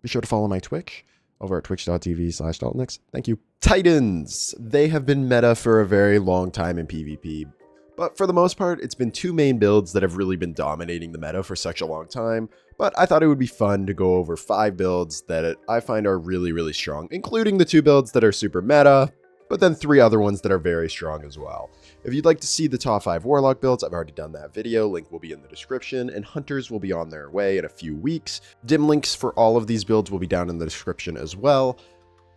Be sure to follow my Twitch over at twitch.tv/Daltnix. Thank you. Titans. They have been meta for a very long time in PvP. But for the most part, it's been two main builds that have really been dominating the meta for such a long time. But I thought it would be fun to go over 5 builds that I find are really, really strong, including the 2 builds that are super meta, but then 3 other ones that are very strong as well. If you'd like to see the top 5 warlock builds, I've already done that video. Link will be in the description, and hunters will be on their way in a few weeks. Dim links for all of these builds will be down in the description as well.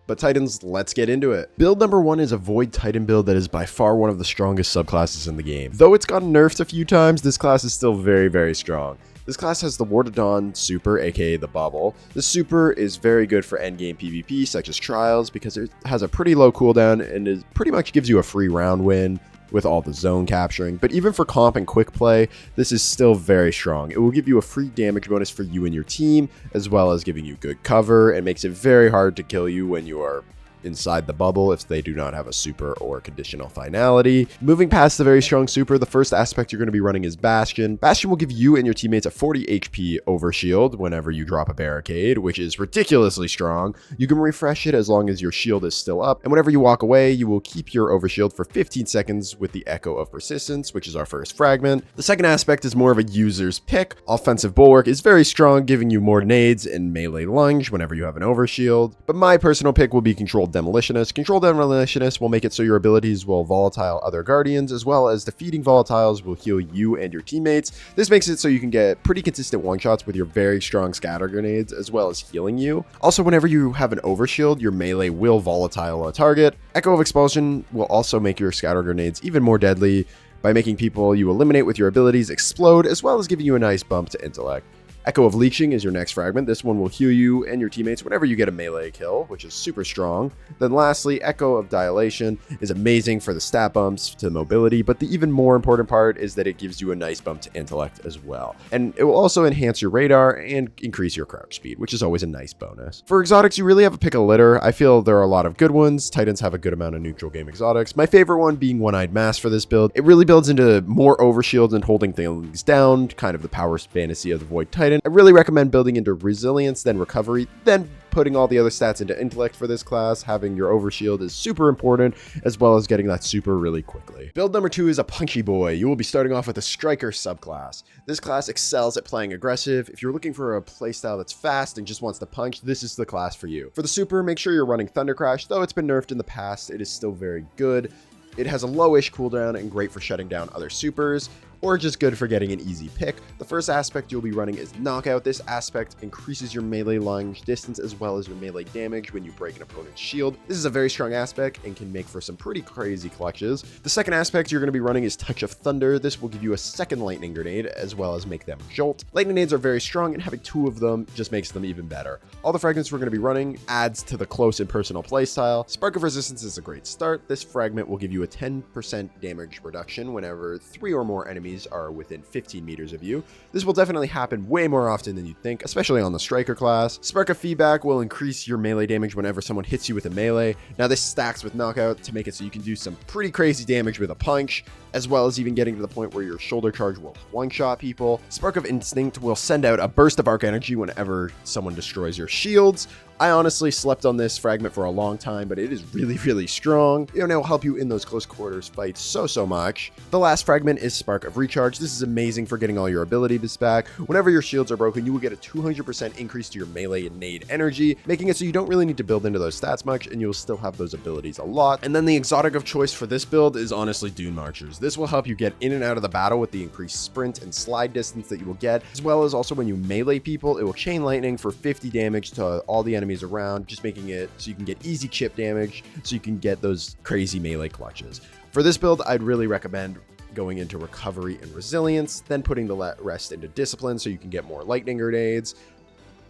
But Titans, let's get into it. Build number 1 is a Void Titan build that is by far one of the strongest subclasses in the game. Though it's gotten nerfed a few times, this class is still very, very strong. This class has the Ward of Dawn super, aka the bubble. This super is very good for endgame PvP, such as trials, because it has a pretty low cooldown and it pretty much gives you a free round win with all the zone capturing. But even for comp and quick play, this is still very strong. It will give you a free damage bonus for you and your team, as well as giving you good cover, and makes it very hard to kill you when you are inside the bubble if they do not have a super or conditional finality. Moving past the very strong super, the first aspect you're going to be running is Bastion. Bastion will give you and your teammates a 40 HP overshield whenever you drop a barricade, which is ridiculously strong. You can refresh it as long as your shield is still up, and whenever you walk away, you will keep your overshield for 15 seconds with the Echo of Persistence, which is our first fragment. The second aspect is more of a user's pick. Offensive Bulwark is very strong, giving you more nades and melee lunge whenever you have an overshield, but my personal pick will be Controlled Demolitionist. Controlled Demolitionist will make it so your abilities will volatile other guardians, as well as defeating volatiles will heal you and your teammates. This makes it so you can get pretty consistent one-shots with your very strong scatter grenades, as well as healing you. Also, whenever you have an overshield, your melee will volatile a target. Echo of Expulsion will also make your scatter grenades even more deadly by making people you eliminate with your abilities explode, as well as giving you a nice bump to intellect. Echo of Leeching is your next fragment. This one will heal you and your teammates whenever you get a melee kill, which is super strong. Then lastly, Echo of Dilation is amazing for the stat bumps to mobility, but the even more important part is that it gives you a nice bump to intellect as well. And it will also enhance your radar and increase your crouch speed, which is always a nice bonus. For exotics, you really have a pick a litter. I feel there are a lot of good ones. Titans have a good amount of neutral game exotics. My favorite one being One-Eyed Mask for this build. It really builds into more overshield and holding things down, kind of the power fantasy of the Void Titan. I really recommend building into resilience, then recovery, then putting all the other stats into intellect for this class. Having your overshield is super important, as well as getting that super really quickly. Build number 2 is a Punchy Boy. You will be starting off with a Striker subclass. This class excels at playing aggressive. If you're looking for a playstyle that's fast and just wants to punch, this is the class for you. For the super, make sure you're running Thunder Crash. Though it's been nerfed in the past, it is still very good. It has a lowish cooldown and great for shutting down other supers, or just good for getting an easy pick. The first aspect you'll be running is Knockout. This aspect increases your melee lunge distance as well as your melee damage when you break an opponent's shield. This is a very strong aspect and can make for some pretty crazy clutches. The second aspect you're going to be running is Touch of Thunder. This will give you a second lightning grenade as well as make them jolt. Lightning nades are very strong, and having 2 of them just makes them even better. All the fragments we're going to be running adds to the close and personal playstyle. Spark of Resistance is a great start. This fragment will give you a 10% damage reduction whenever 3 or more enemies are within 15 meters of you. This will definitely happen way more often than you'd think, especially on the Striker class. Spark of Feedback will increase your melee damage whenever someone hits you with a melee. Now this stacks with Knockout to make it so you can do some pretty crazy damage with a punch, as well as even getting to the point where your shoulder charge will one-shot people. Spark of Instinct will send out a burst of arc energy whenever someone destroys your shields. I honestly slept on this fragment for a long time, but it is really, really strong. And it will help you in those close quarters fights so much. The last fragment is Spark of Recharge. This is amazing for getting all your abilities back. Whenever your shields are broken, you will get a 200% increase to your melee and nade energy, making it so you don't really need to build into those stats much, and you'll still have those abilities a lot. And then the exotic of choice for this build is honestly Dune Marchers. This will help you get in and out of the battle with the increased sprint and slide distance that you will get, as well as also when you melee people, it will chain lightning for 50 damage to all the enemies around, just making it so you can get easy chip damage, so you can get those crazy melee clutches. For this build, I'd really recommend going into recovery and resilience, then putting the rest into discipline so you can get more lightning grenades.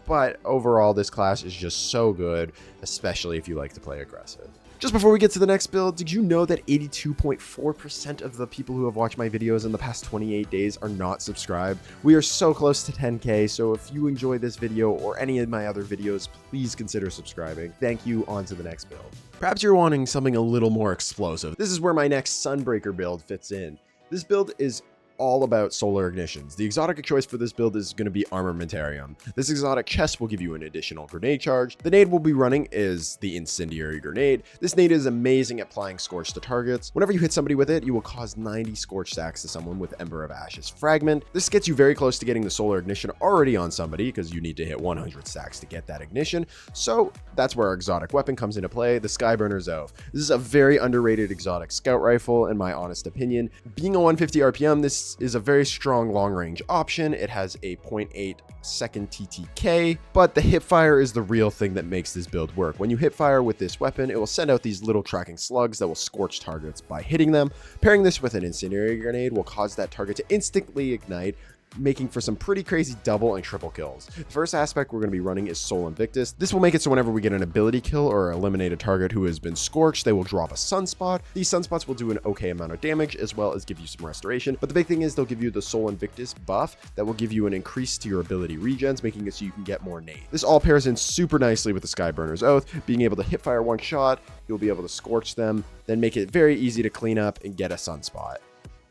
But overall, this class is just so good, especially if you like to play aggressive. Just before we get to the next build, did you know that 82.4% of the people who have watched my videos in the past 28 days are not subscribed? We are so close to 10K, so if you enjoy this video or any of my other videos, please consider subscribing. Thank you, on to the next build. Perhaps you're wanting something a little more explosive. This is where my next Sunbreaker build fits in. This build is all about solar ignitions. The exotic choice for this build is going to be Armamentarium. This exotic chest will give you an additional grenade charge. The nade we'll be running is the Incendiary Grenade. This nade is amazing at applying Scorch to targets. Whenever you hit somebody with it, you will cause 90 Scorch stacks to someone with Ember of Ashes Fragment. This gets you very close to getting the solar ignition already on somebody because you need to hit 100 stacks to get that ignition. So that's where our exotic weapon comes into play, the Skyburner Zoph. This is a very underrated exotic scout rifle in my honest opinion. Being a 150 RPM, this is a very strong long range option. It has a 0.8 second TTK, but the hipfire is the real thing that makes this build work. When you hipfire with this weapon, it will send out these little tracking slugs that will scorch targets by hitting them. Pairing this with an incendiary grenade will cause that target to instantly ignite, making for some pretty crazy double and triple kills. The first aspect we're going to be running is Sol Invictus. This will make it so whenever we get an ability kill or eliminate a target who has been scorched, they will drop a sunspot. These sunspots will do an okay amount of damage as well as give you some restoration, but the big thing is they'll give you the Sol Invictus buff that will give you an increase to your ability regens, making it so you can get more nades. This all pairs in super nicely with the Skyburner's Oath. Being able to hip fire one shot, you'll be able to scorch them, then make it very easy to clean up and get a sunspot.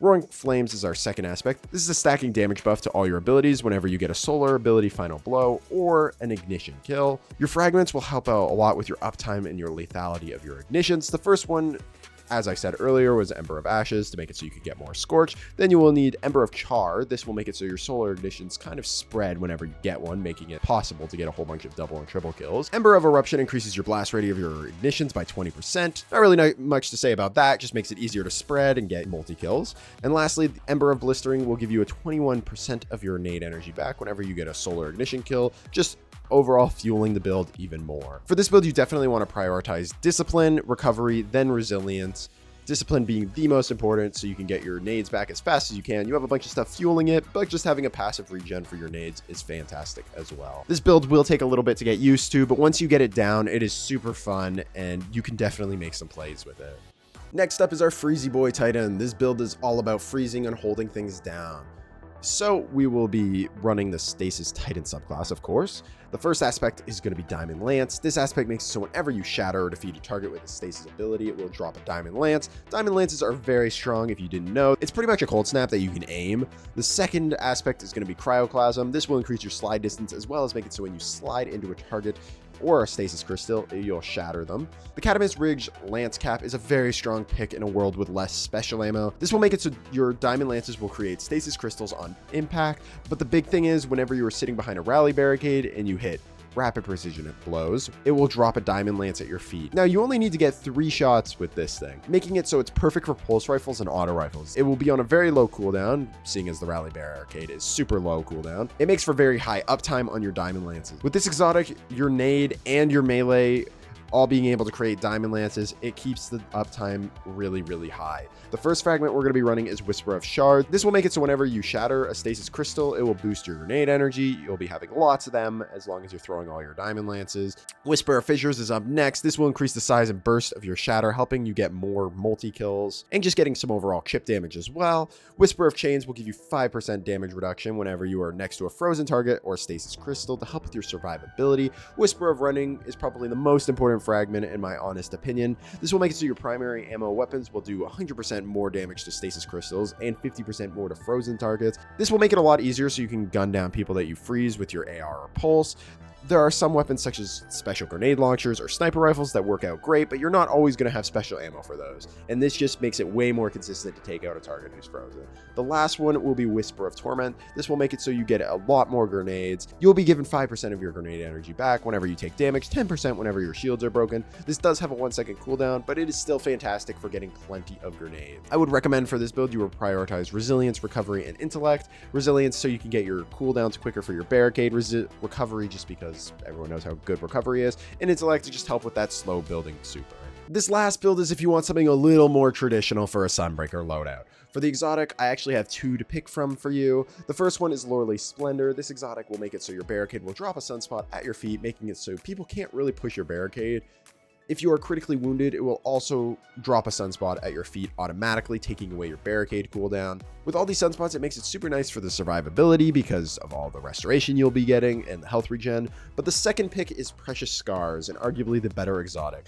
Roaring Flames is our second aspect. This is a stacking damage buff to all your abilities whenever you get a solar ability final blow or an ignition kill. Your fragments will help out a lot with your uptime and your lethality of your ignitions. The first one, as I said earlier, was Ember of Ashes to make it so you could get more Scorch. Then you will need Ember of Char. This will make it so your solar ignitions kind of spread whenever you get one, making it possible to get a whole bunch of double and triple kills. Ember of Eruption increases your blast rate of your ignitions by 20%. Not really much to say about that, just makes it easier to spread and get multi-kills. And lastly, the Ember of Blistering will give you a 21% of your nade energy back whenever you get a solar ignition kill, just overall fueling the build even more. For this build, you definitely want to prioritize discipline, recovery, then resilience. Discipline being the most important so you can get your nades back as fast as you can. You have a bunch of stuff fueling it, but just having a passive regen for your nades is fantastic as well. This build will take a little bit to get used to, but once you get it down, it is super fun and you can definitely make some plays with it. Next up is our Freezy Boy Titan. This build is all about freezing and holding things down. So we will be running the Stasis Titan subclass, of course. The first aspect is going to be Diamond Lance. This aspect makes it so whenever you shatter or defeat a target with a Stasis ability, it will drop a Diamond Lance. Diamond Lances are very strong if you didn't know. It's pretty much a cold snap that you can aim. The second aspect is going to be Cryoclasm. This will increase your slide distance as well as make it so when you slide into a target or a stasis crystal, you'll shatter them. The Catamus Ridge Lance Cap is a very strong pick in a world with less special ammo. This will make it so your Diamond Lances will create stasis crystals on impact, but the big thing is whenever you are sitting behind a rally barricade and you hit rapid precision blows, it will drop a Diamond Lance at your feet. Now, you only need to get 3 shots with this thing, making it so it's perfect for pulse rifles and auto rifles. It will be on a very low cooldown, seeing as the rally barricade is super low cooldown. It makes for very high uptime on your Diamond Lances. With this exotic, your nade and your melee all being able to create Diamond Lances, it keeps the uptime really, really high. The first fragment we're going to be running is Whisper of Shard. This will make it so whenever you shatter a stasis crystal, it will boost your grenade energy. You'll be having lots of them as long as you're throwing all your Diamond Lances. Whisper of Fissures is up next. This will increase the size and burst of your shatter, helping you get more multi-kills and just getting some overall chip damage as well. Whisper of Chains will give you 5% damage reduction whenever you are next to a frozen target or stasis crystal to help with your survivability. Whisper of Running is probably the most important fragment in my honest opinion. This will make it so your primary ammo weapons will do 100% more damage to stasis crystals and 50% more to frozen targets. This will make it a lot easier so you can gun down people that you freeze with your AR or pulse. There are some weapons such as special grenade launchers or sniper rifles that work out great, but you're not always going to have special ammo for those. And this just makes it way more consistent to take out a target who's frozen. The last one will be Whisper of Torment. This will make it so you get a lot more grenades. You'll be given 5% of your grenade energy back whenever you take damage, 10% whenever your shields are broken. This does have a 1-second cooldown, but it is still fantastic for getting plenty of grenades. I would recommend for this build you will prioritize Resilience, Recovery, and Intellect. Resilience so you can get your cooldowns quicker for your barricade. Recovery just because everyone knows how good recovery is, and Intellect to just help with that slow building super. This last build is if you want something a little more traditional for a Sunbreaker loadout. For the exotic, I actually have 2 to pick from for you. The first one is Lorelei Splendor. This exotic will make it so your barricade will drop a sunspot at your feet, making it so people can't really push your barricade. If you are critically wounded, it will also drop a sunspot at your feet automatically, taking away your barricade cooldown. With all these sunspots, it makes it super nice for the survivability because of all the restoration you'll be getting and the health regen. But the second pick is Precious Scars, and arguably the better exotic.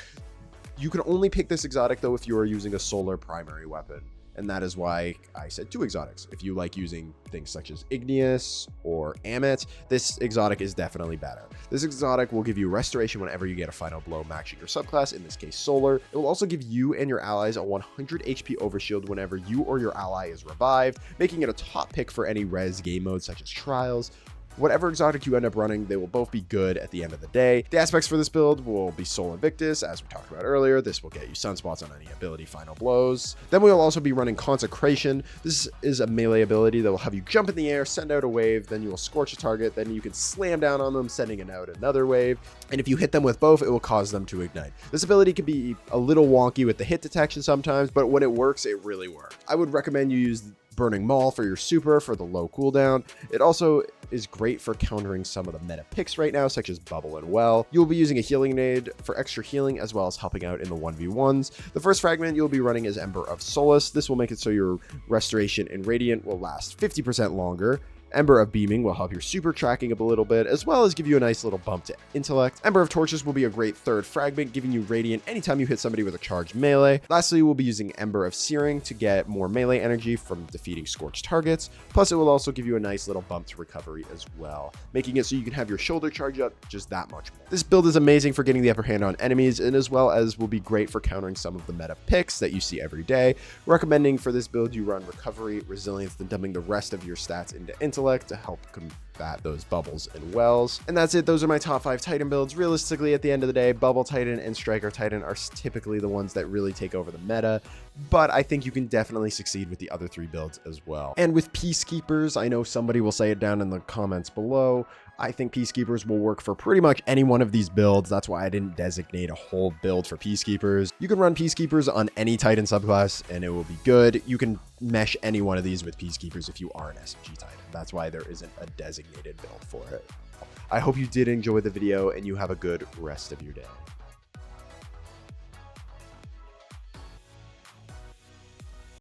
You can only pick this exotic though if you are using a solar primary weapon. and that is why I said 2 exotics. If you like using things such as Igneous or Amit, this exotic is definitely better. This exotic will give you restoration whenever you get a final blow matching your subclass, in this case Solar. It will also give you and your allies a 100 HP overshield whenever you or your ally is revived, making it a top pick for any res game modes such as Trials. Whatever exotic you end up running, they will both be good at the end of the day. The aspects for this build will be Soul Invictus, as we talked about earlier. This will get you sunspots on any ability final blows. Then we will also be running Consecration. This is a melee ability that will have you jump in the air, send out a wave, then you will scorch a target, then you can slam down on them, sending out another wave. And if you hit them with both, it will cause them to ignite. This ability can be a little wonky with the hit detection sometimes, but when it works, it really works. I would recommend you use Burning Maul for your super for the low cooldown. It also is great for countering some of the meta picks right now, such as Bubble and Well. You'll be using a healing nade for extra healing, as well as helping out in the 1v1s. The first fragment you'll be running is Ember of Solace. This will make it so your restoration and radiant will last 50% longer. Ember of Beaming will help your super tracking up a little bit, as well as give you a nice little bump to intellect. Ember of Torches will be a great third fragment, giving you radiant anytime you hit somebody with a charged melee. Lastly, we'll be using Ember of Searing to get more melee energy from defeating scorched targets. Plus, it will also give you a nice little bump to recovery as well, making it so you can have your shoulder charge up just that much more. This build is amazing for getting the upper hand on enemies, and as well as will be great for countering some of the meta picks that you see every day. Recommending for this build you run Recovery, Resilience, then dumping the rest of your stats into Intellect to help combat those bubbles and wells. And that's it. Those are my top 5 Titan builds. Realistically, at the end of the day, Bubble Titan and Striker Titan are typically the ones that really take over the meta, but I think you can definitely succeed with the other 3 builds as well. And with Peacekeepers, I know somebody will say it down in the comments below, I think Peacekeepers will work for pretty much any one of these builds. That's why I didn't designate a whole build for Peacekeepers. You can run Peacekeepers on any Titan subclass and it will be good. You can mesh any one of these with Peacekeepers if you are an SMG Titan. That's why there isn't a designated build for it. I hope you did enjoy the video and you have a good rest of your day.